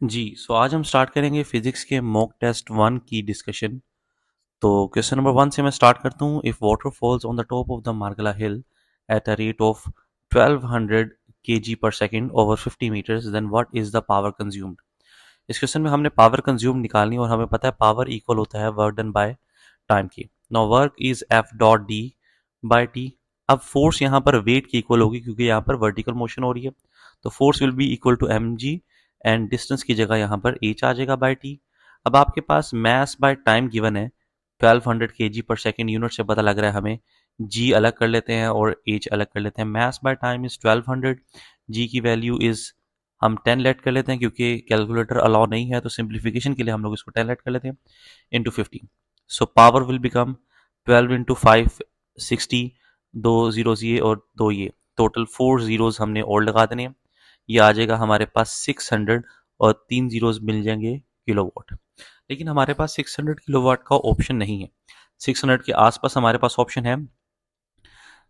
जी, सो आज हम स्टार्ट करेंगे फिजिक्स के मॉक टेस्ट 1 की डिस्कशन। तो क्वेश्चन नंबर 1 से मैं स्टार्ट करता हूँ। If water falls on the top of the Margalla hill at a rate of 1200 kg per second over 50 metres, then what is the power consumed. इस question में हमने power consume निकालनी और हमें पता है पावर इक्वल होता है वर्क डन बाय टाइम की। Now work is F dot D by T. अब फोर्स यहाँ पर वेट की इक्वल होगी क्योंकि यहाँ पर वर्टिकल मोशन हो रही है, तो force will be equal to M G and distance की जगह यहाँ पर एच आ जाएगा बाय टी। अब आपके पास मैस बाय टाइम गिवन है 1200 kg पर सेकेंड, यूनिट से पता लग रहा है हमें। जी अलग कर लेते हैं और एच अलग कर लेते हैं। मैस बाय टाइम इज 1200, जी की वैल्यू इज हम 10 लेट कर लेते हैं क्योंकि कैलकुलेटर अलाउ नहीं है, तो सिंप्लीफिकेशन के लिए हम लोग इसको 10 लेट कर लेते हैं into 50। So power will become 12 into 5 60, दो जीरोज ये और दो ये, टोटल 4 जीरोज हमने और लगा देने हैं। ये आ जाएगा हमारे पास 600 और 3 जीरोज मिल जाएंगे किलोवाट। लेकिन हमारे पास 600 किलोवाट का ऑप्शन नहीं है। 600 के आसपास हमारे पास ऑप्शन है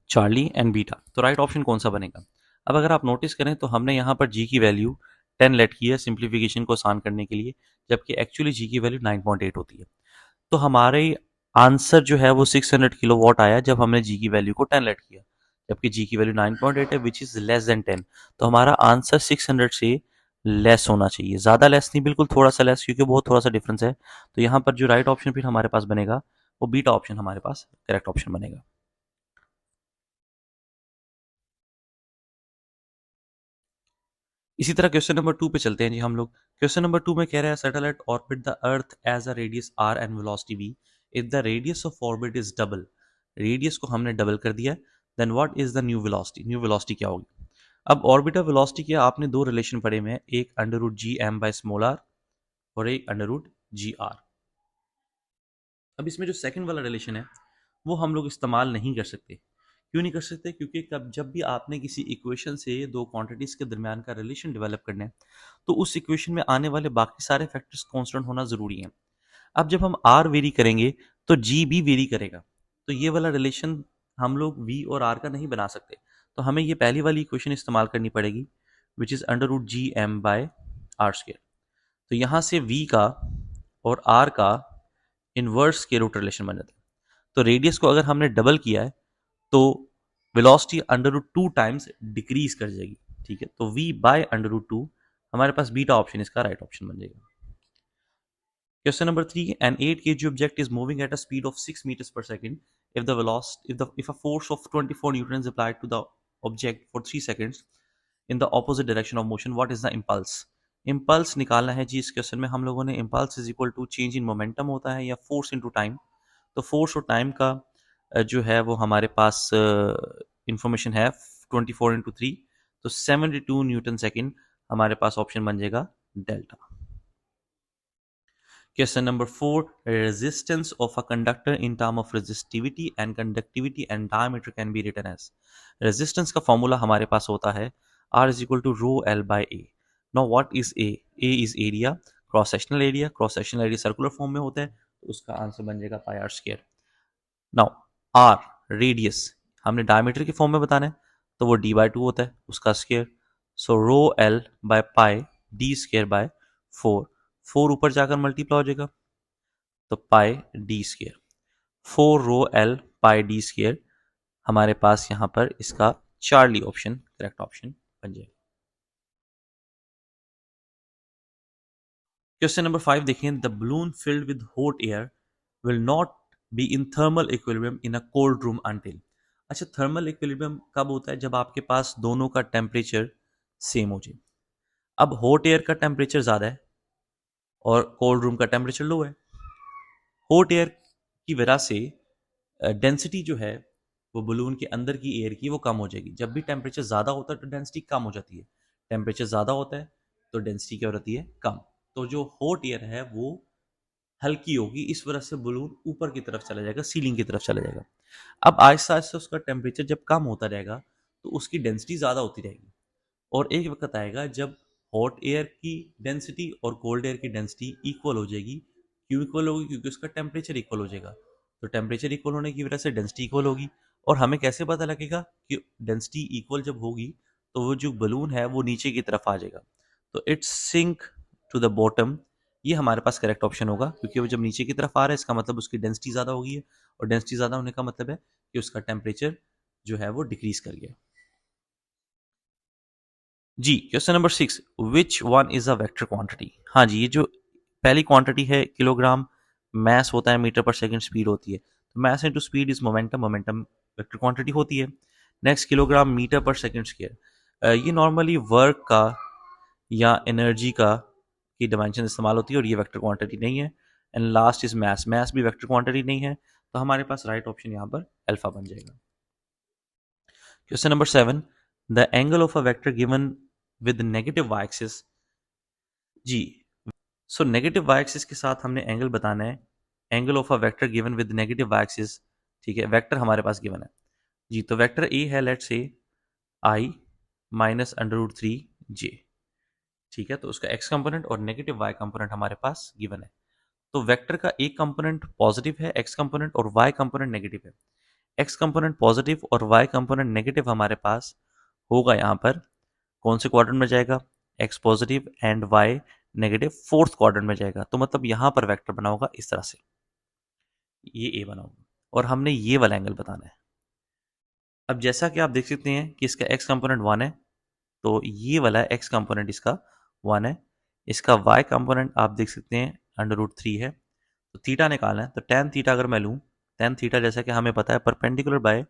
चार्ली एंड बीटा, तो राइट ऑप्शन कौन सा बनेगा। अब अगर आप नोटिस करें तो हमने यहाँ पर जी की वैल्यू 10 लेट की है सिंप्लीफिकेशन को आसान करने के लिए, जबकि एक्चुअली जी की वैल्यू 9.8 होती है। तो हमारे आंसर जो है वो 600 किलोवाट आया जब हमने जी की वैल्यू को 10 लेट किया, जबकि जी की वैल्यू 9.8 है विच इज लेस देन 10। तो हमारा आंसर 600 से लेस होना चाहिए, ज़्यादा लेस नहीं, बिल्कुल थोड़ा सा लेस, क्योंकि बहुत थोड़ा सा डिफरेंस है। तो यहाँ पर जो राइट ऑप्शन फिर हमारे पास बनेगा वो बीटा ऑप्शन हमारे पास करेक्ट ऑप्शन बनेगा। इसी तरह क्वेश्चन नंबर 2 पे चलते हैं जी हम लोग। क्वेश्चन नंबर 2 में कह रहा है satellite orbit the earth as a radius R and velocity V. If the radius of orbit is double, radius को हमने डबल कर दिया, then what is the new velocity. New velocity क्या होगी। अब ऑर्बिटर वेलोसिटी के आपने दो रिलेशन पढ़े हुए हैं, एक under root G M by small R और एक अंडर रूट जी आर। अब इसमें जो सेकंड वाला रिलेशन है वो हम लोग इस्तेमाल नहीं कर सकते। क्यों नहीं कर सकते, क्योंकि कब जब भी आपने किसी इक्वेशन से दो क्वांटिटीज के दरमियान का रिलेशन डेवलप करना है तो उस इक्वेशन में आने वाले बाकी सारे फैक्टर्स कांस्टेंट होना जरूरी है। अब जब हम आर वेरी करेंगे तो जी भी वेरी करेगा, तो ये वाला रिलेशन हम लोग वी और आर का नहीं बना सकते। तो हमें ये पहली वाली इक्वेशन इस्तेमाल करनी पड़ेगी which is under root G M by R square. तो यहाँ से वी का और आर का इनवर्स के रूट रिलेशन बन जाता है। तो रेडियस को अगर हमने डबल किया है तो velocity under root two times decrease कर जाएगी। ठीक है, तो v by under root two हमारे पास बीटा ऑप्शन इसका राइट ऑप्शन बन जाएगा। Question number 3, an 8 kg object is moving at a speed of 6 meters per second. If a force of 24 newtons applied to the object for 3 seconds in the opposite direction of motion, what is the impulse? Impulse निकालना है जी। इस question में हम लोगों ने impulse is equal to change in momentum होता है या फोर्स इनटू टाइम। तो फोर्स और टाइम का जो है वो हमारे पास इंफॉर्मेशन है 24 × 3, तो 72 न्यूटन सेकेंड हमारे पास ऑप्शन बन जाएगा delta. Question number 4, resistance of a conductor in term of resistivity and conductivity and diameter can be written as. Resistance का फॉर्मूला हमारे पास होता है R is equal to rho L by A. Now what is A. A is area, cross sectional area, cross sectional area circular form में होता है, तो उसका आंसर बन जाएगा pi R square. Now R radius हमने डायमीटर के form में बताना है, तो वो d/2 होता है उसका square. So rho L by pi D square by 4। 4 ऊपर जाकर मल्टीप्लाई हो जाएगा, तो पाई डी स्क्वायर। 4 रो एल पाई डी स्क्वायर हमारे पास यहाँ पर इसका चार्ली ऑप्शन करेक्ट ऑप्शन बन जाएगा। क्वेश्चन नंबर 5 देखें, the balloon filled with hot air will not be in thermal equilibrium in a cold room until. अच्छा, थर्मल इक्विलिब्रियम कब होता है, जब आपके पास दोनों का टेम्परेचर सेम हो जाए। अब हॉट एयर का टेम्परेचर ज़्यादा है और कोल्ड रूम का टेम्परेचर लो है। हॉट एयर की वजह से डेंसिटी जो है वो बलून के अंदर की एयर की वो कम हो जाएगी। जब भी टेम्परेचर ज़्यादा होता है तो डेंसिटी कम हो जाती है, टेम्परेचर ज़्यादा होता है तो डेंसिटी क्या हो जाती है, कम। तो जो हॉट एयर है वो हल्की होगी, इस वजह से बलून ऊपर की तरफ चला जाएगा, सीलिंग की तरफ चला जाएगा। अब आहिस्ता आहिस्ता उसका टेम्परेचर जब कम होता रहेगा तो उसकी डेंसिटी ज़्यादा होती रहेगी, और एक वक्त आएगा जब हॉट एयर की डेंसिटी और कोल्ड एयर की डेंसिटी इक्वल हो जाएगी। क्यों इक्वल होगी, क्योंकि उसका टेम्परेचर इक्वल हो जाएगा। तो टेम्परेचर इक्वल होने की वजह से डेंसिटी इक्वल होगी। और हमें कैसे पता लगेगा कि डेंसिटी इक्वल जब होगी तो वो जो बलून है वो नीचे की तरफ आ जाएगा, तो it's sink to the bottom, ये हमारे पास करेक्ट ऑप्शन होगा, क्योंकि वो जब नीचे की तरफ आ रहा है इसका मतलब उसकी डेंसिटी ज़्यादा होगी है, और डेंसिटी ज़्यादा होने का मतलब है कि उसका टेम्परेचर जो है वो डिक्रीज कर गया। जी, question number 6, which one is a vector quantity. हाँ जी, ये जो पहली क्वांटिटी है किलोग्राम, मैस होता है मीटर पर सेकंड, स्पीड होती है, तो mass into speed is momentum, momentum vector quantity होती है। Next kilogram metre per second square, ये नॉर्मली वर्क का या एनर्जी का की डिमेंशन इस्तेमाल होती है, और ये वेक्टर क्वांटिटी नहीं है। And last is mass, mass भी वेक्टर क्वांटिटी नहीं है, तो हमारे पास राइट ऑप्शन यहाँ पर अल्फा बन जाएगा। Question number 7, the angle of a vector given with negative Y axis. जी, सो नेगेटिव वाई एक्सिस के साथ हमने एंगल बताना है, angle of a vector given with negative Y axis. ठीक है, वेक्टर हमारे पास गिवन है जी, तो वेक्टर ए है, लेट से आई माइनस अंडर रूट थ्री जे। ठीक है, तो उसका एक्स कंपोनेंट और नेगेटिव वाई कंपोनेंट हमारे पास गिवन है। तो वेक्टर का एक कंपोनेंट पॉजिटिव है, एक्स कंपोनेंट, और वाई कंपोनेंट नेगेटिव है। एक्स कंपोनेंट पॉजिटिव और वाई कंपोनेंट नेगेटिव हमारे पास होगा यहाँ पर कौन से क्वाड्रेंट में जाएगा, X positive and Y negative fourth quadrant में जाएगा, तो मतलब यहाँ पर वेक्टर बना होगा इस तरह से, ये ए बना होगा, और हमने ये वाला एंगल बताना है। अब जैसा कि आप देख सकते हैं कि इसका एक्स कंपोनेंट 1 है, तो ये वाला एक्स कंपोनेंट इसका 1 है। इसका वाई कंपोनेंट आप देख सकते हैं अंडर रूट थ्री है। तो थीटा निकालना है, तो टेन थीटा अगर मैं लूँ, टेन थीटा जैसा कि हमें पता है परपेंडिकुलर बाय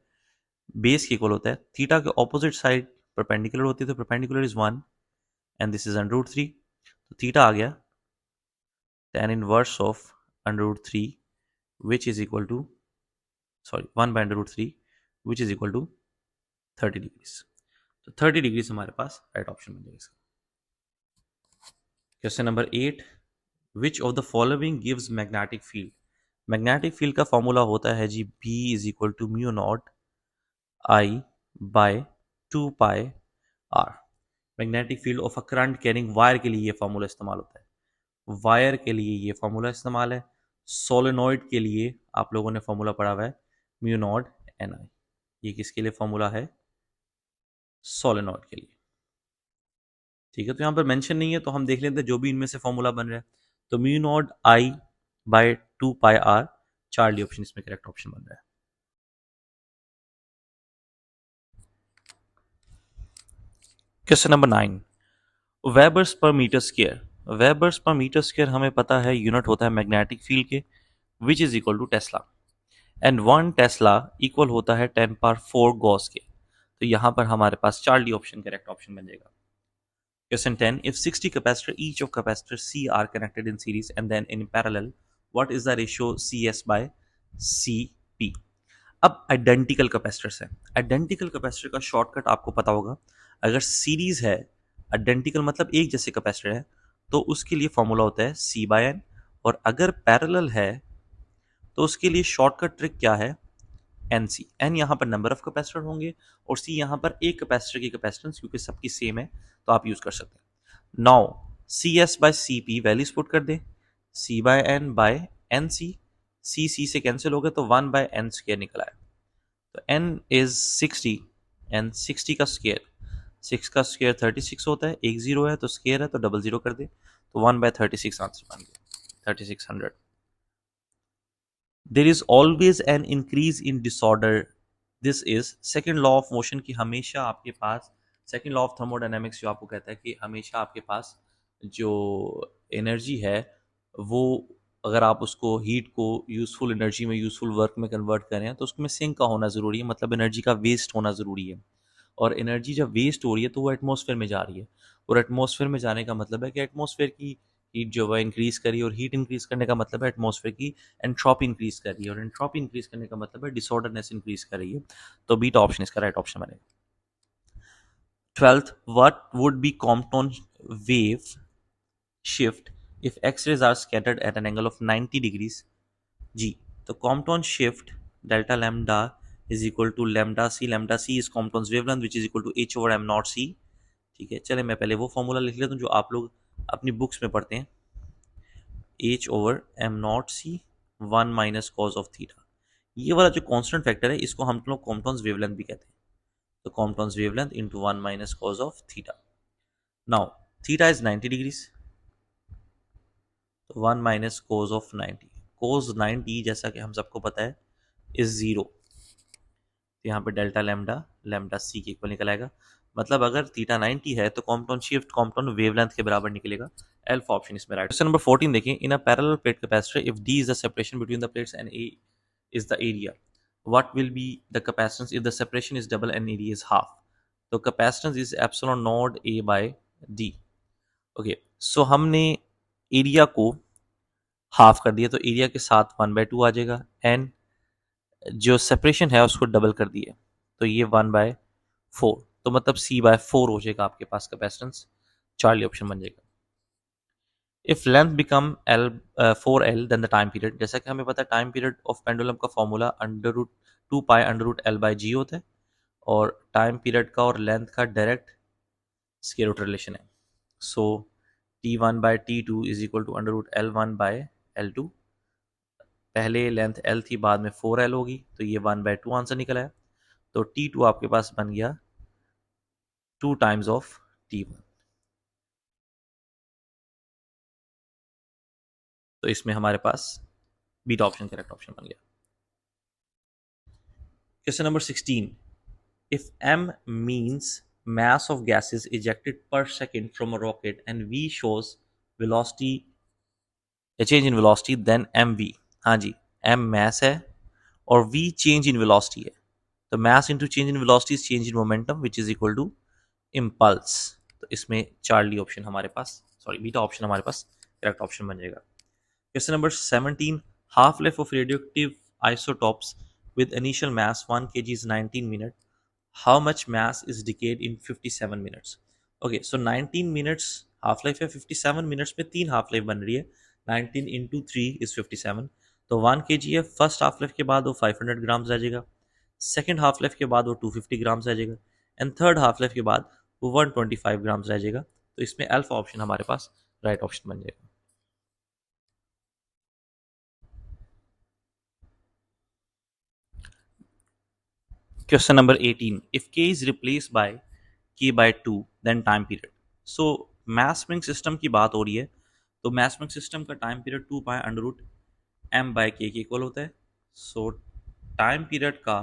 बेस के इक्वल होता है, थीटा के ऑपोजिट साइड परपेंडिकुलर होती है, तो perpendicular is 1 and this is under root three, तो थीटा आ गया tan inverse of under root 3 which is equal to, sorry, 1 by under root 3 which is equal to 30 degrees। तो 30 degrees हमारे पास right option बन जाएगा इसका। Question number 8, which of the following gives magnetic field. Magnetic field का formula होता है जी B is equal to mu naught I by 2 pi R. Magnetic field of a current carrying wire के लिए ये फॉर्मूला इस्तेमाल होता है, वायर के लिए ये फॉर्मूला इस्तेमाल है। सोलेनॉइड के लिए आप लोगों ने फॉर्मूला पढ़ा हुआ है म्यू नॉट एन आई। ये किसके लिए फॉर्मूला है, सोलेनॉइड के लिए। ठीक है, तो यहाँ पर मेंशन नहीं है, तो हम देख लेते हैं जो भी इनमें से फॉर्मूला बन रहा है। तो mu naught I by 2 pi R, Charlie option इसमें करेक्ट ऑप्शन बन रहा है। Question number 9, webers per metre square. Webers per metre square हमें पता है यूनिट होता है मैग्नेटिक फील्ड के, which is equal to tesla, and 1 tesla इक्वल होता है 10 पावर 4 गॉस के। तो यहाँ पर हमारे पास चार्ली ऑप्शन करेक्ट ऑप्शन बन जाएगा। Question 10, if 60 capacitor, each of capacitor C are connected in series and then in parallel, what is the ratio CS by CP। अब आइडेंटिकल कैपेसिटर्स है, आइडेंटिकल कैपेसिटर का शॉर्टकट आपको पता होगा। अगर series है, आइडेंटिकल मतलब एक जैसे कैपेसिटर है, तो उसके लिए फॉर्मूला होता है C बाय N, और अगर पैरेलल है तो उसके लिए शॉर्टकट ट्रिक क्या है, एन सी। एन यहाँ पर नंबर ऑफ कैपेसिटर होंगे, और सी यहाँ पर एक कैपेसिटर की कैपेसिटेंस, क्योंकि सबकी सेम है तो आप यूज कर सकते हैं। Now C S by C P values put कर दे, C by N by N C, C से कैंसिल हो गए तो 1/n स्क्र निकला है। तो n इज 60 एंड 60 का स्क्र, 6 का स्क्र 36 होता है, एक जीरो है तो स्क्र है तो डबल जीरो कर दे, तो 1/36 आंसर बन गया 3600। There is always an increase in disorder, this is second law of motion की हमेशा आपके पास, सेकेंड लॉ ऑफ थर्मोडायनेमिक्स जो आपको कहता है कि हमेशा आपके पास जो एनर्जी है वो, अगर आप उसको हीट को यूजफुल एनर्जी में, यूजफुल वर्क में कन्वर्ट करें तो उसमें सिंक का होना ज़रूरी है, मतलब एनर्जी का वेस्ट होना ज़रूरी है। और एनर्जी जब वेस्ट हो रही है तो वो एटमॉस्फेयर में जा रही है, और एटमॉस्फेयर में जाने का मतलब है कि एटमॉस्फेयर की हीट जो है इंक्रीज करी, और हीट इंक्रीज करने का मतलब है एटमॉस्फेयर की एंट्रोपी इंक्रीज कर रही है, और एंट्रोपी इंक्रीज करने का मतलब है डिसऑर्डरनेस इंक्रीज कर रही है। तो बीटा ऑप्शन इसका राइट ऑप्शन बनेगा। 12th, what would be Compton wave shift if x-rays are scattered at an angle of 90 degrees। जी, तो Compton shift delta lambda is equal to lambda C is Compton's wavelength which is equal to H over M not C. ठीक है, चले मैं पहले वो formula लिख लेता हूँ जो आप लोग अपनी बुक्स में पढ़ते हैं, H over M not C 1 - cos of theta. ये वाला जो कांस्टेंट फैक्टर है इसको हम लोग कॉम्पटन्स वेवलेंथ भी कहते हैं, तो Compton's wavelength into 1 - cos of theta. Now theta is 90 degrees, तो 1 माइनस कोज ऑफ 90, कोज 90 जैसा कि हम सबको पता है इज 0। तो यहाँ पे डेल्टा लैम्डा लैम्डा सी के इक्वल निकल आएगा। मतलब अगर थीटा 90 है तो कॉम्पटाउन शिफ्ट कॉम्पटाउन वेवलेंथ के बराबर निकलेगा। एल्फा ऑप्शन इसमें राइट। क्वेश्चन नंबर 14 देखें। In a parallel plate capacitor if D is the separation between the plates and A is the area, what will be the capacitance if the separation is double and area is half? तो capacitance is epsilon node a by d। Okay, so हमने area को half कर दिया तो area के साथ 1/2 आ जाएगा, and जो सेपरेशन है उसको डबल कर दिया तो ये 1/4, तो मतलब C/4 हो जाएगा आपके पास कैपेसिटेंस। चार्ली ऑप्शन बन जाएगा। If length become L 4L then the time period, जैसा कि हमें पता है टाइम पीरियड ऑफ पेंडुलम का फॉर्मूला √2π√L/g होता है, और टाइम पीरियड का और लेंथ का डायरेक्ट स्क्वायर रूट रिलेशन है। So T1/T2 is equal to √L1/L2। पहले लेंथ L थी, बाद में 4L होगी, तो ये 1/2 आंसर निकला है। तो T2 आपके पास बन गया 2 टाइम्स ऑफ T1। तो इसमें हमारे पास बीटा ऑप्शन करेक्ट ऑप्शन बन गया। Question number 16। If m means mass of gases ejected per second from a rocket and v shows velocity, a change in velocity, then mv। हाँ जी, m mass है और v change in velocity है, तो mass into change in velocity is change in momentum which is equal to impulse। तो इसमें Charlie option हमारे पास, sorry beta option हमारे पास correct option बन जाएगा। Question number 17। Half life of radioactive isotopes with initial mass 1 kg is 19 minutes. How much mass is decayed in 57 minutes? Okay, so 19 minutes half life है, 57 minutes में 3 half life बन रही है, 19 into 3 is 57। तो 1 kg है, first half life के बाद वो 500 ग्राम्स रह जाएगा, सेकेंड हाफ लाइफ के बाद वो 250 ग्राम्स रह जाएगा, एंड थर्ड हाफ लाइफ के बाद वो 125 ग्राम्स रह जाएगा। तो इसमें अल्फा ऑप्शन हमारे पास राइट ऑप्शन बन जाएगा। Question number 18. If k is replaced by k/2, then time period. So mass spring system की बात हो रही है, तो mass spring system का टाइम पीरियड 2π√m/k के इक्वल होता है। सो टाइम पीरियड का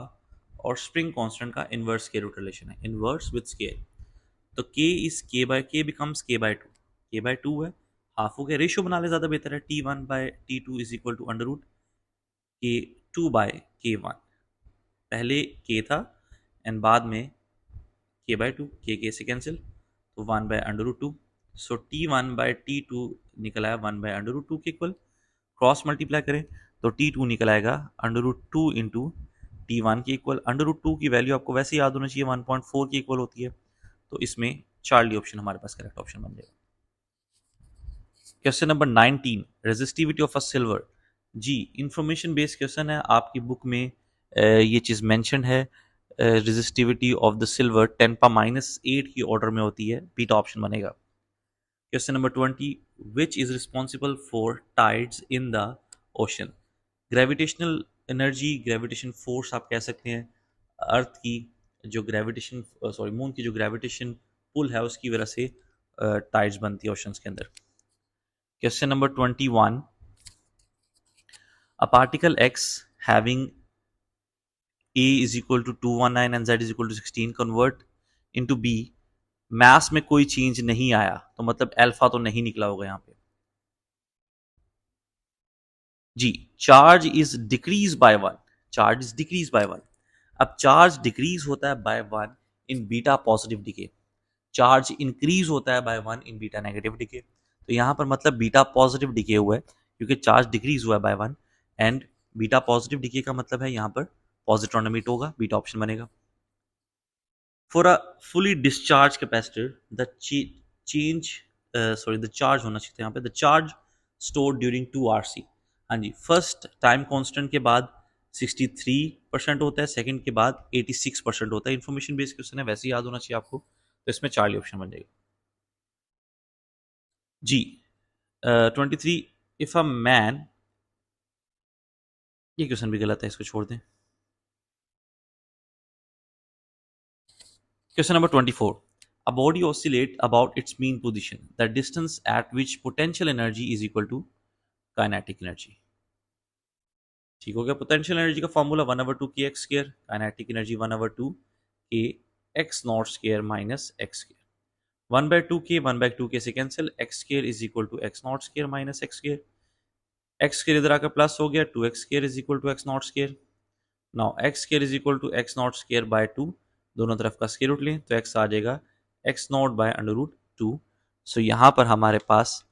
और स्प्रिंग कांस्टेंट का इनवर्स स्क्वायर रूट रिलेशन है, इनवर्स विद स्क्वायर। तो k is k becomes k/2, k/2 है, हाफ हो गया, रेशियो बना ले ज़्यादा बेहतर है। T1/T2 is equal to √k2/k1। पहले k था एंड बाद में k/2, k से कैंसिल, तो 1/√2। सो T1/T2 निकल आया 1/√2 के इक्वल। क्रॉस मल्टीप्लाई करें तो T2 निकल आएगा √2 इंटू T1 के इक्वल। √2 की वैल्यू आपको वैसे याद होना चाहिए 1.4 के इक्वल होती है, तो इसमें चार्ली ऑप्शन हमारे पास करेक्ट ऑप्शन बन जाएगा। Question number 19। Resistivity of a silver. जी, इंफॉर्मेशन बेस्ड क्वेश्चन है, आपकी बुक में ये चीज़ मैंशन है। रेजिस्टिविटी ऑफ द सिल्वर 10⁻⁸ की ऑर्डर में होती है, बीटा ऑप्शन बनेगा। Question number 20। Which is responsible for tides in the ocean. Gravitational energy, gravitation force आप कह सकते हैं, अर्थ की जो ग्रेविटेशन, सॉरी मून की जो ग्रेविटेशन पुल है उसकी वजह से टाइड्स बनती है ओशंस के अंदर। Question number 21. A particle X having A is equal to 219 and Z is equal to 16 convert into B। mass में कोई चेंज नहीं आया, तो मतलब अल्फा तो नहीं निकला होगा यहाँ पे। जी, charge is decrease by 1, charge is decrease by 1। अब चार्ज डिक्रीज होता है by 1 in beta positive decay, charge increase होता है by 1 in beta negative decay. तो यहाँ पर मतलब बीटा पॉजिटिव डिके हुआ है क्योंकि चार्ज डिक्रीज हुआ है by 1, and beta positive decay का मतलब है यहाँ पर पॉजिट्रॉन एमिट होगा, बीटा ऑप्शन बनेगा। For a fully discharge capacitor the change, sorry the charge होना चाहिए यहाँ पे, the charge store during 2 RC। हाँ जी, फर्स्ट टाइम कांस्टेंट के बाद 63% होता है, सेकंड के बाद 86% होता है। इन्फॉर्मेशन बेस्ड क्वेश्चन है, वैसे याद होना चाहिए आपको, तो इसमें चार्ली ऑप्शन बन जाएगा। जी, 23। इफ अ मैन, ये क्वेश्चन भी गलत है, इसको छोड़ दें। Question number 24। A body oscillate about its mean position. The distance at which potential energy is equal to kinetic energy. ठीक हो गया। पोटेंशियल एनर्जी का formula 1/2 kx², kinetic energy 1/2 k x naught square minus x square. 1/2 से cancel, x square is equal to x naught square minus x square. x square इधर आकर plus हो गया, 2x square is equal to x naught square. Now x square is equal to x naught square by 2, दोनों तरफ का square root लें तो x आ जाएगा x नॉट बाय √2। सो यहाँ पर हमारे पास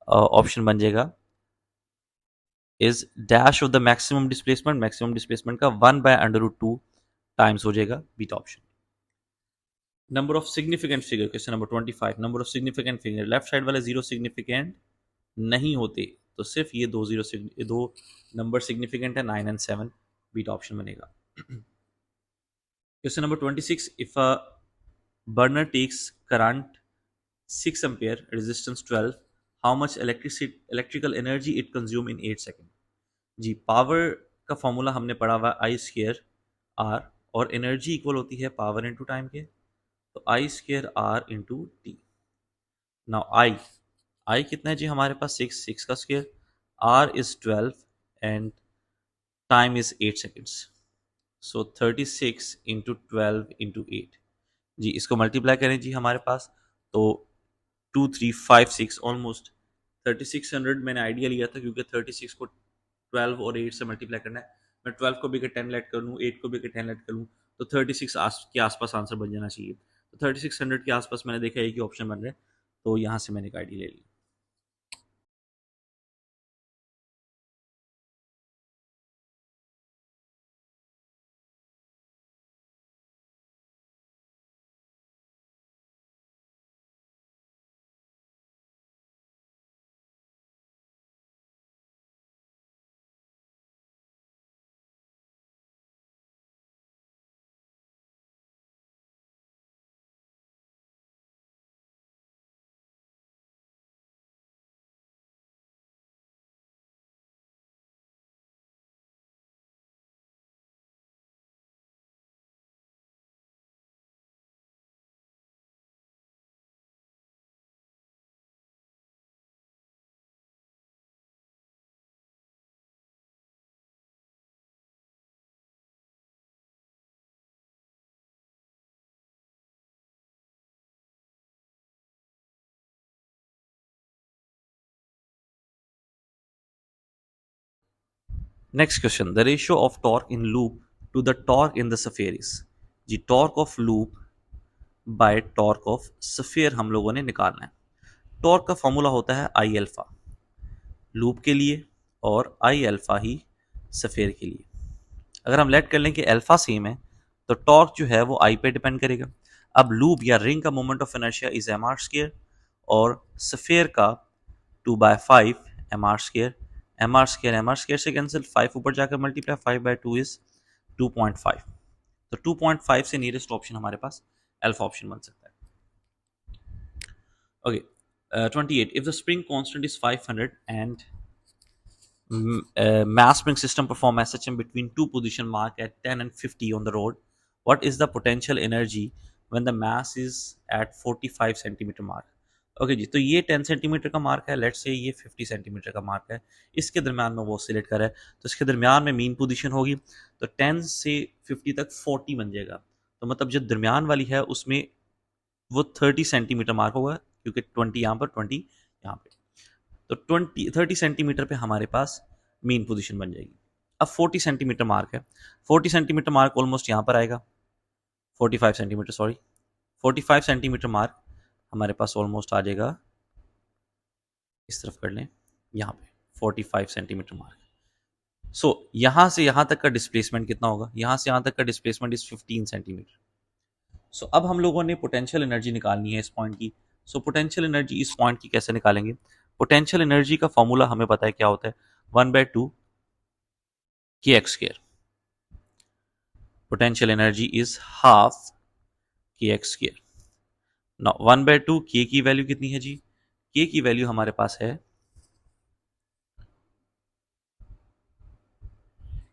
ऑप्शन बन जाएगा is dash of the maximum displacement का 1/√2 टाइम्स हो जाएगा beta option. Number of significant figure, question number 25, number of significant figure, left side वाले जीरो सिग्निफिकेंट नहीं होते तो सिर्फ ये दो नंबर सिग्निफिकेंट है, 9 और 7, बीटा ऑप्शन बनेगा। Question number 26, if a burner takes current 6 ampere, resistance 12, how much electrical energy it consume in 8 second. जी, पावर का फॉर्मूला हमने पढ़ा हुआ आई स्क्र आर, और एनर्जी इक्वल होती है पावर इंटू टाइम के, तो I square R into T. Now I कितना है जी हमारे पास, 6 का square, R is 12 and time is 8 seconds, so 36 into 12 into 8। जी, इसको मल्टीप्लाई करें जी हमारे पास, तो 2356 ऑलमोस्ट 3600 मैंने आइडिया लिया था, क्योंकि 36 को 12 और 8 से मल्टीप्लाई करना है। मैं 12 को भी अगर 10 लेट कर लूँ, 8 को भी अगर 10 लेट कर लूँ, तो 36 के आसपास आंसर बन जाना चाहिए। तो 3600 के आसपास मैंने देखा एक ही ऑप्शन बन रहा है, तो यहाँ से मैंने एक आइडिया ले ली। Next question, the ratio of torque in loop to the torque in the sphere is. जी, torque of loop by torque of sphere हम लोगों ने निकालना है। टॉर्क का फॉर्मूला होता है आई अल्फा लूप के लिए और आई अल्फा ही स्फीयर के लिए। अगर हम लेट कर लें कि अल्फा सेम है, तो टॉर्क जो है वो आई पे डिपेंड करेगा। अब लूप या रिंग का moment of inertia is M R square, और स्फीयर का 2/5 M R square. M R square से कैंसिल, 5 ऊपर जाकर मल्टीप्लाई, 5/2 इज 2.5। तो 2.5 से नियरेस्ट ऑप्शन हमारे पास अल्फा ऑप्शन बन सकता है। Okay, 28, if the spring constant is 500 and mass spring system perform SHM between two position mark at 10 and 50 on the road, what is the potential energy when the mass is at 45 centimetre mark. Okay जी, तो ये 10 centimetre का mark है, let's say ये 50 centimetre का mark है, इसके दरमियान में वो ऑसिलेट कर रहा है, तो इसके दरमियान में मीन पोजीशन होगी, तो 10 से 50 तक 40 बन जाएगा। तो मतलब जो दरमियान वाली है उसमें वो 30 सेंटीमीटर मार्क होगा, क्योंकि 20 यहाँ पर, 20 यहाँ पे, तो 30 सेंटीमीटर पे हमारे पास मेन पोजीशन बन जाएगी। अब 40 सेंटीमीटर मार्क है, 40 सेंटीमीटर मार्क ऑलमोस्ट यहाँ पर आएगा, 45 सेंटीमीटर, सॉरी 45 सेंटीमीटर मार्क हमारे पास ऑलमोस्ट आ जाएगा, इस तरफ कर लें, यहाँ पे 45 सेंटीमीटर मार्क। सो यहाँ से यहाँ तक का डिस्प्लेसमेंट कितना होगा, यहाँ से यहाँ तक का डिस्प्लेसमेंट इज 15 सेंटीमीटर। सो अब हम लोगों ने पोटेंशियल एनर्जी निकालनी है इस पॉइंट की। सो पोटेंशियल एनर्जी इस पॉइंट की कैसे निकालेंगे। पोटेंशियल एनर्जी का फॉर्मूला हमें पता है क्या होता है, 1/2 kx²। Potential energy is half kx²। ना 1/2 k की वैल्यू कितनी है जी, k की वैल्यू हमारे पास है,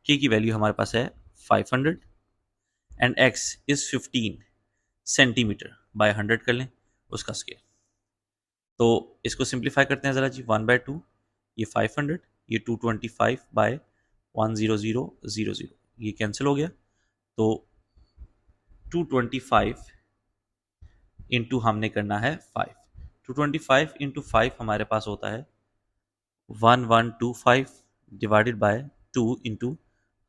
k की वैल्यू हमारे पास है 500 and x is 15 centimetre bye 100 कर लें उसका स्केयर। तो इसको सिंप्लीफाई करते हैं जरा जी, 1/2 ये 500, ये 225/10000, ये कैंसिल हो गया। तो 225 इंटू हमने करना है 5। 225 इंटू 5 हमारे पास होता है 1125 डिवाइडेड बाय 2 इंटू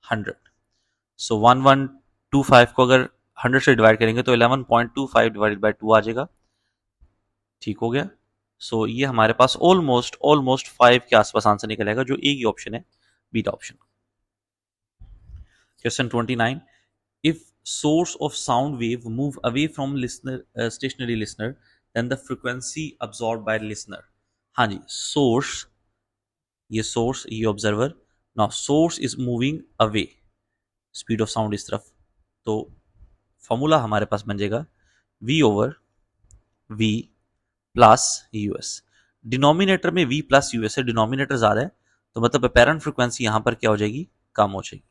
100। सो 1125 को अगर 100 से डिवाइड करेंगे तो 11.25 डिवाइडेड बाय 2 आ जाएगा। ठीक हो गया। सो ये हमारे पास ऑलमोस्ट ऑलमोस्ट 5 के आसपास आंसर निकलेगा, जो एक ही ऑप्शन है, beta option. Question 29, if source of sound wave move away from listener stationary listener, then the frequency absorbed by listener। हाँ जी, source ये observer, now source is moving away, speed of sound इस तरफ, तो formula हमारे पास बन जाएगा v over v plus US. Denominator में v plus US है, डिनोमिनेटर ज्यादा है, तो मतलब अपेरेंट फ्रीक्वेंसी यहां पर क्या हो जाएगी, कम हो जाएगी।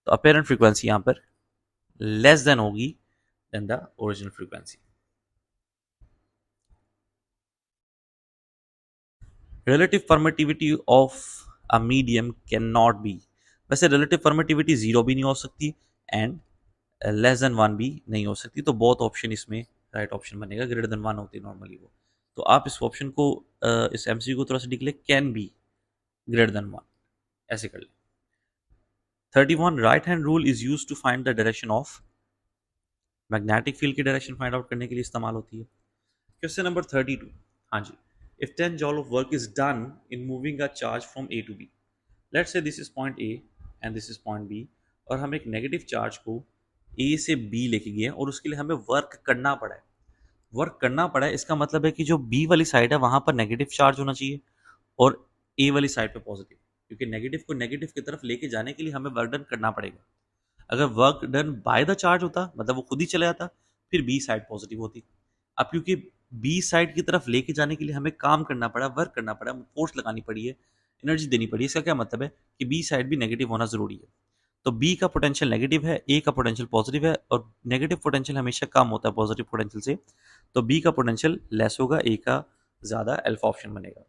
तो अपेरेंट फ्रीक्वेंसी यहां पर लेस देन होगी than the original frequency. Relative permittivity of a medium can not be, वैसे रिलेटिव परमिटिविटी जीरो भी नहीं हो सकती एंड लेस देन वन भी नहीं हो सकती, तो बोथ ऑप्शन इसमें राइट ऑप्शन बनेगा। ग्रेटर देन वन होती है नॉर्मली वो, तो आप इस ऑप्शन को इस एमसीक्यू को थोड़ा सा declare, can be greater than one, ऐसे कर ले। 31, right hand rule is use to find the direction of, magnetic field की डायरेक्शन फाइंड आउट करने के लिए इस्तेमाल होती है। क्वेश्चन नंबर 32, हाँ जी, if 10 joule of work is done in moving a charge from A to B, let's say this is point A and this is point B, और हम एक नेगेटिव चार्ज को ए से बी लेके गए और उसके लिए हमें वर्क करना पड़ा है। वर्क करना पड़ा है इसका मतलब है कि जो बी वाली साइड है वहां पर नेगेटिव चार्ज होना चाहिए और ए वाली साइड पे पॉजिटिव, क्योंकि नेगेटिव को नेगेटिव की तरफ लेके जाने के लिए हमें वर्क डन करना पड़ेगा। अगर work done by the charge होता, मतलब वो खुद ही चला जाता, फिर बी साइड पॉजिटिव होती। अब क्योंकि बी साइड की तरफ लेके जाने के लिए हमें काम करना पड़ा, वर्क करना पड़ा, फोर्स लगानी पड़ी है, एनर्जी देनी पड़ी, इसका क्या मतलब है कि बी साइड भी नेगेटिव होना जरूरी है। तो बी का पोटेंशियल नेगेटिव है, ए का पोटेंशियल पॉजिटिव है, और नेगेटिव पोटेंशियल हमेशा कम होता है पॉजिटिव पोटेंशियल से, तो बी का पोटेंशियल लेस होगा, ए का ज्यादा, अल्फा ऑप्शन बनेगा।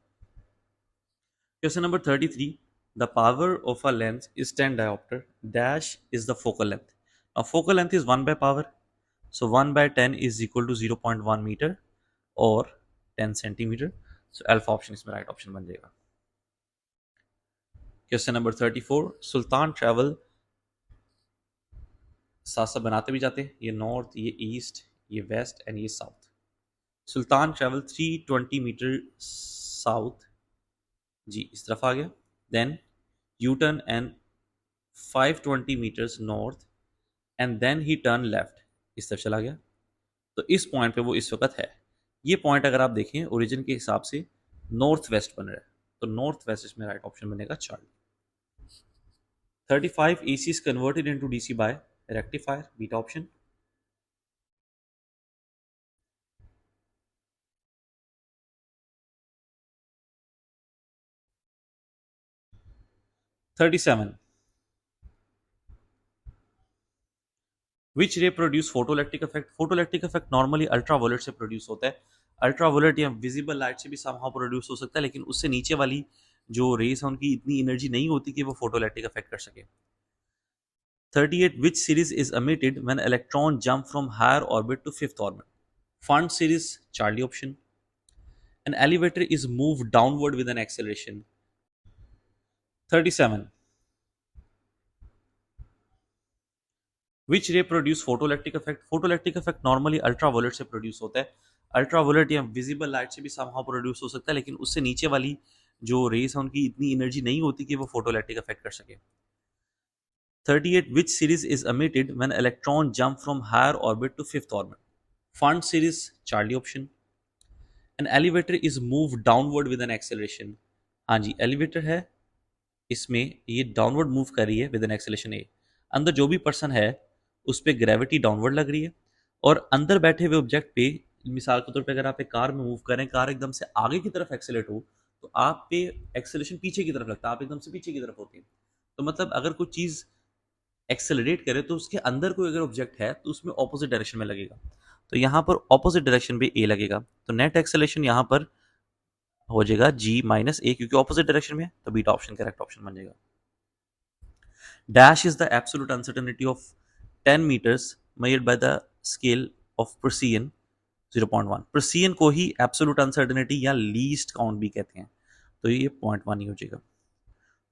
Question number 33, the power of a lens is 10 dioptre dash is the focal length. now focal length is 1 by power, so 1 by 10 is equal to 0.1 meter और 10 centimetre, so alpha option इसमें right option बन जाएगा। Question number 34, सुल्तान travel, साथ साथ बनाते भी जाते हैं, ये नॉर्थ, ये ईस्ट, ये वेस्ट एंड ये south. Sultan travel 320 metre south, जी इस तरफ आ गया, then you turn and 520 metres north and then he turn left, इस तरफ चला गया। तो इस पॉइंट पे वो इस वक्त है। ये पॉइंट अगर आप देखें ओरिजिन के हिसाब से नॉर्थ वेस्ट बन रहा है, तो नॉर्थ वेस्ट इसमें राइट ऑप्शन बनेगा Charlie. 35, AC is converted into DC by rectifier, beta option. 37, विच रे produce photoelectric effect. Photoelectric effect normally ultraviolet से प्रोड्यूस होता है, अल्ट्रावायलेट या विजिबल लाइट से भी समहाउ प्रोड्यूस हो सकता है, लेकिन उससे नीचे वाली जो रेस है उनकी इतनी एनर्जी नहीं होती कि वो फोटोइलेक्ट्रिक इफेक्ट कर सके। 38, which series is emitted when electron jump from higher orbit to fifth orbit? Fund series, Charlie option. An elevator is moved downward with an acceleration. 37, which ray produce photoelectric effect? Photoelectric effect normally ultraviolet से produce होता है, ultraviolet या visible light से भी somehow produce हो सकता है, लेकिन उससे नीचे वाली जो रेस है उनकी इतनी एनर्जी नहीं होती कि वो फोटोइलेक्ट्रिक इफेक्ट कर सके। 38, which series is emitted when electron jump from higher orbit to fifth orbit? Fund series, Charlie option. An elevator is moved downward with an acceleration. हाँ जी, एलिवेटर है, इसमें ये डाउनवर्ड मूव कर रही है विद एन एक्सेलेरेशन ए। अंदर जो भी पर्सन है उस पर ग्रेविटी डाउनवर्ड लग रही है, और अंदर बैठे हुए ऑब्जेक्ट पे, मिसाल के तौर पे अगर आप एक कार में मूव करें, कार एकदम से आगे की तरफ एक्सेलेट हो तो आप पे एक्सेलेरेशन पीछे की तरफ लगता है, आप एकदम से पीछे की तरफ होते हैं। तो मतलब अगर कोई चीज़ एक्सेलरेट करे तो उसके अंदर कोई अगर ऑब्जेक्ट है तो उसमें ऑपोजिट डायरेक्शन में लगेगा, तो यहाँ पर ऑपोजिट डायरेक्शन पे ए लगेगा, तो नेट एक्सेलेरेशन यहाँ पर हो जाएगा जी माइनस ए, क्योंकि ऑपोजिट डायरेक्शन में है, तो बीटा ऑप्शन करेक्ट ऑप्शन बन जाएगा। Dash is the absolute uncertainty of 10 meters measured by the scale of Persian 0.1। Persian को ही एब्सोल्यूट अनसर्टेनिटी या लीस्ट काउंट भी कहते हैं, तो ये 0.1 ही हो जाएगा।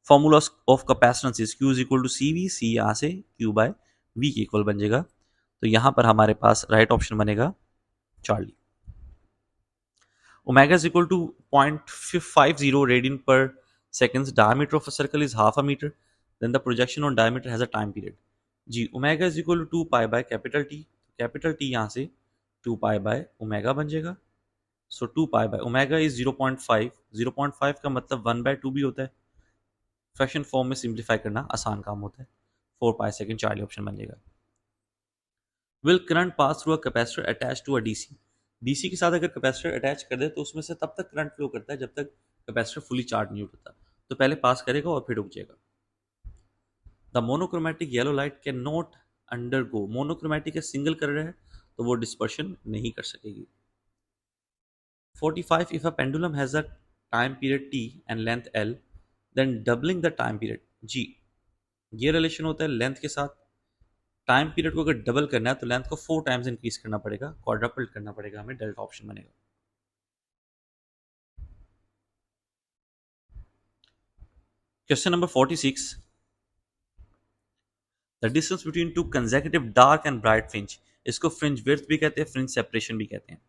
Formula of capacitance is Q is equal to C V, C यहाँ से Q बाय V के इक्वल बन जाएगा, तो यहाँ पर हमारे पास राइट ऑप्शन बनेगा Charlie. Omega is equal to 0.50 radian per seconds. Diameter of a circle is half a meter. Then the projection on diameter has a time period. जी omega is equal to 2 pi by capital T, capital T यहाँ से 2 pi by omega बन जाएगा। So 2 pi by omega is 0.5, 0.5 का मतलब 1/2 भी होता है। फ्रैक्शन फॉर्म में सिंप्लीफाई करना आसान काम होता है। 4 पाई सेकेंड चार्ली ऑप्शन बन जाएगा। Will current pass through a capacitor attach to a DC. DC के साथ अगर कैपेसिटर अटैच कर दे तो उसमें से तब तक करंट फ्लो करता है जब तक कैपेसिटर फुली चार्ज नहीं होता, तो पहले पास करेगा और फिर रुक जाएगा। The monochromatic yellow light can not undergo, monochromatic single colour है तो वो डिस्पर्शन नहीं कर सकेगी। 45 if a pendulum has a time period T and length L, then doubling the time period. जी ये रिलेशन होता है लेंथ के साथ। टाइम पीरियड को अगर डबल करना है तो लेंथ को 4 टाइम्स इंक्रीज करना पड़ेगा, क्वाड्रपल करना पड़ेगा हमें, डेल्टा ऑप्शन बनेगा। Question number 46, the distance between two consecutive dark and bright fringe, इसको फ्रिंज विड्थ भी कहते हैं, फ्रिंज सेपरेशन भी कहते हैं,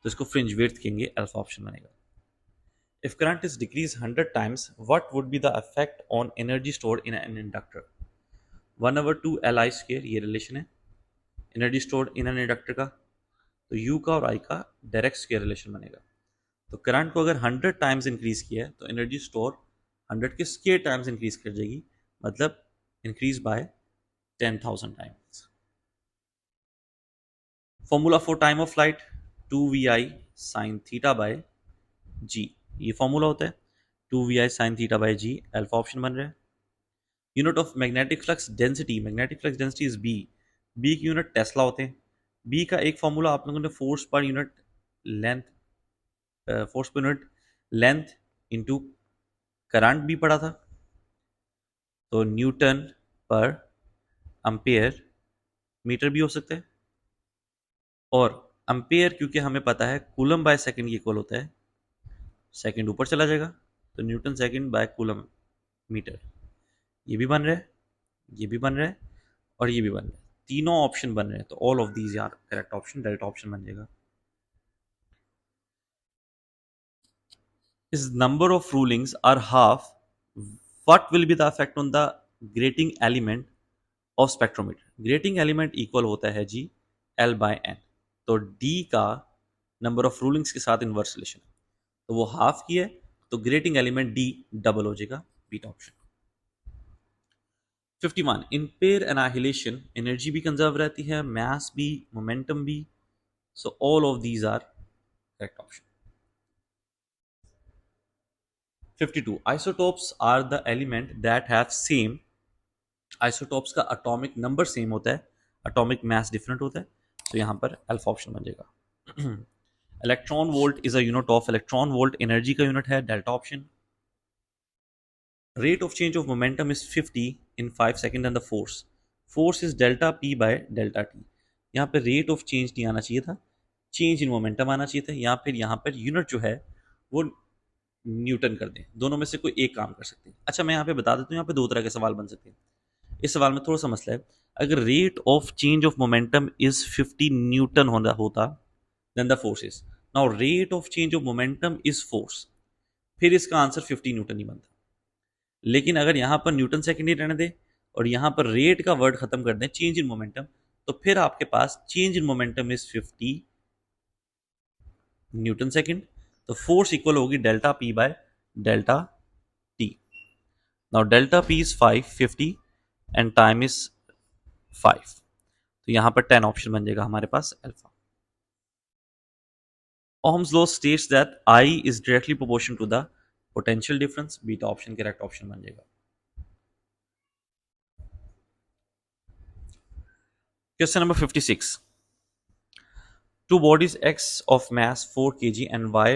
तो इसको फ्रिंज विड्थ कहेंगे, अल्फा ऑप्शन बनेगा। If current is decrease 100 times what would be the effect on energy stored in an inductor. 1/2 Li square ये रिलेशन है energy stored in an inductor का, तो U का और I का डायरेक्ट स्क्वायर रिलेशन बनेगा। तो करंट को अगर 100 टाइम्स इंक्रीज किया है तो एनर्जी स्टोर 100 के स्क्वायर टाइम्स इंक्रीज कर जाएगी, मतलब increase by 10,000 times. Formula for time of flight 2 VI sine theta by G, ये फॉर्मूला होता है 2 VI sine theta by G, alpha option बन रहा है। Unit of magnetic flux density, magnetic flux density is B, B की unit tesla होते हैं। B का एक फॉर्मूला आप लोगों ने force per unit length, force per unit length into current भी पढ़ा था, तो न्यूटन पर अम्पेयर मीटर भी हो सकता है, और अम्पेयर क्योंकि हमें पता है कूलम बाय सेकंड इक्वल होता है, सेकंड ऊपर चला जाएगा तो newton second by coulomb metre. ये भी बन रहा है, ये भी बन रहा है, और ये भी बन रहा है, तीनों ऑप्शन बन रहे हैं, तो all of these are correct option, direct option बन जाएगा। इस number of rulings are half, what will be the effect on the grating element of spectrometer. Grating element equal होता है जी एल बाय एन, तो डी का number of rulings के साथ इनवर्स रिलेशन है, तो वो हाफ की है, तो ग्रेटिंग एलिमेंट डी डबल हो जाएगा, beta option. 51 in pair annihilation energy भी कंजर्व रहती है, मास भी, मोमेंटम भी, so all of these are correct option. 52 isotopes are the element that have same, isotopes का एटॉमिक नंबर सेम होता है, एटॉमिक मास डिफरेंट होता है, तो यहाँ पर अल्फा ऑप्शन बन जाएगा। Electron volt is a unit of, electron volt energy का यूनिट है, delta option. Rate of change of momentum is 50 in 5 second and the force, force is delta P by delta T. यहाँ पर rate of change नहीं आना चाहिए था, change in momentum आना चाहिए था, यहाँ पर यूनिट जो है वो न्यूटन कर दें, दोनों में से कोई एक काम कर सकते हैं। अच्छा मैं यहाँ पे बता देता हूँ, यहाँ पे दो तरह के सवाल बन सकते हैं। इस सवाल में थोड़ा सा मसला है, अगर rate of change of momentum is 50 newton होता then the force is, now rate of change of momentum is force, फिर इसका आंसर 50 न्यूटन ही बनता। लेकिन अगर यहाँ पर न्यूटन सेकेंड ही रहने दे और यहाँ पर रेट का वर्ड खत्म कर दें, चेंज इन मोमेंटम, तो फिर आपके पास change in momentum is 50 newton second, तो फोर्स इक्वल होगी delta P by delta T. Now delta P is 550 and time is 5, तो यहां पर 10 ऑप्शन बन जाएगा हमारे पास alpha. Ohm's law states that I is directly proportional to the potential difference, beta option correct option बन जाएगा। Question number 56, two bodies x of mass 4 kg and y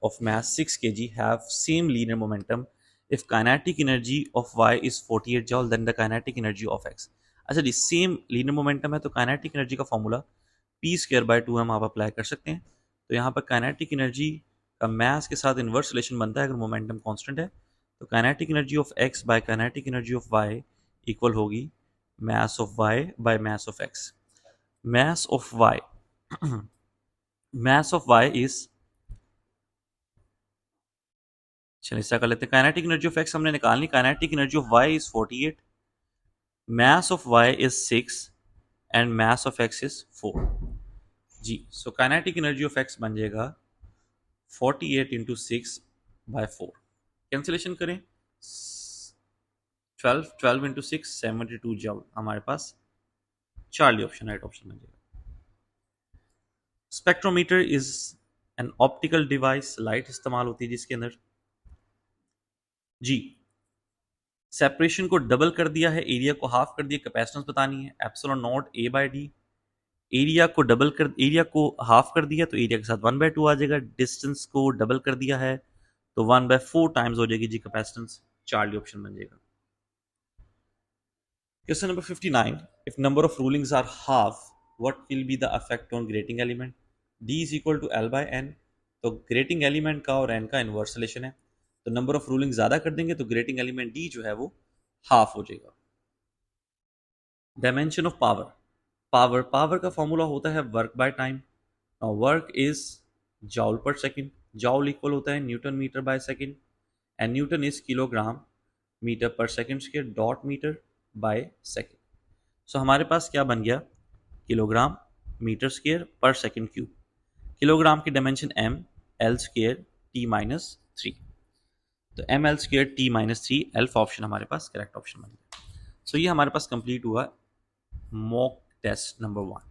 of mass 6 kg have same linear momentum. If kinetic energy of y is 48 joule, then the kinetic energy of x. अच्छा जी, same linear momentum है तो kinetic energy का formula P square by 2 हम आप apply कर सकते हैं। तो यहाँ पर काइनेटिक एनर्जी का मैस के साथ इन्वर्स रिलेशन बनता है अगर मोमेंटम कांस्टेंट है। तो kinetic energy of X by kinetic energy of Y equal होगी mass of y by mass of x. Mass of y mass of y is, चलिए इसका कर लेते हैं। काइनेटिक एनर्जी ऑफ x हमने निकालनी, kinetic energy of y is 48, mass of y is 6 and mass of x is 4 जी। So kinetic energy of x बन जाएगा 48 इंटू 6 बाय 4। कैंसिलेशन करें, 12 इंटू 6 72 जूल, हमारे पास चार्ली ऑप्शन राइट ऑप्शन बन जाएगा। Spectrometer is an optical device, light इस्तेमाल होती है जिसके अंदर जी सेपरेशन को डबल कर दिया है, एरिया को हाफ कर दिया, कैपेसिटेंस बतानी है epsilon naught A by D. Area को हाफ कर दिया तो एरिया के साथ 1/2 आ जाएगा, डिस्टेंस को डबल कर दिया है तो 1/4 टाइम्स हो जाएगी जी कैपेसिटेंस, चार्ली ऑप्शन बन जाएगा। Question number 59, if number of rulings are half what will be the effect on grating element. D is equal to L by N, तो ग्रेटिंग एलिमेंट का और एन का इनवर्स रिलेशन है, तो number of ruling ज्यादा कर देंगे तो ग्रेटिंग एलिमेंट डी जो है वो हाफ हो जाएगा। डायमेंशन ऑफ पावर, पावर का फॉर्मूला होता है work by time. Work is joule per second, joule equal होता है newton metre by second and newton is kilogram metre per second square dot metre by second. So हमारे पास क्या बन गया, kilogram metre square per second cube. Kilogram की dimension M, L square T minus 3, तो M L square T minus 3 alpha option हमारे पास correct option बन गया। सो ये हमारे पास कंप्लीट हुआ मॉक टेस्ट नंबर 1।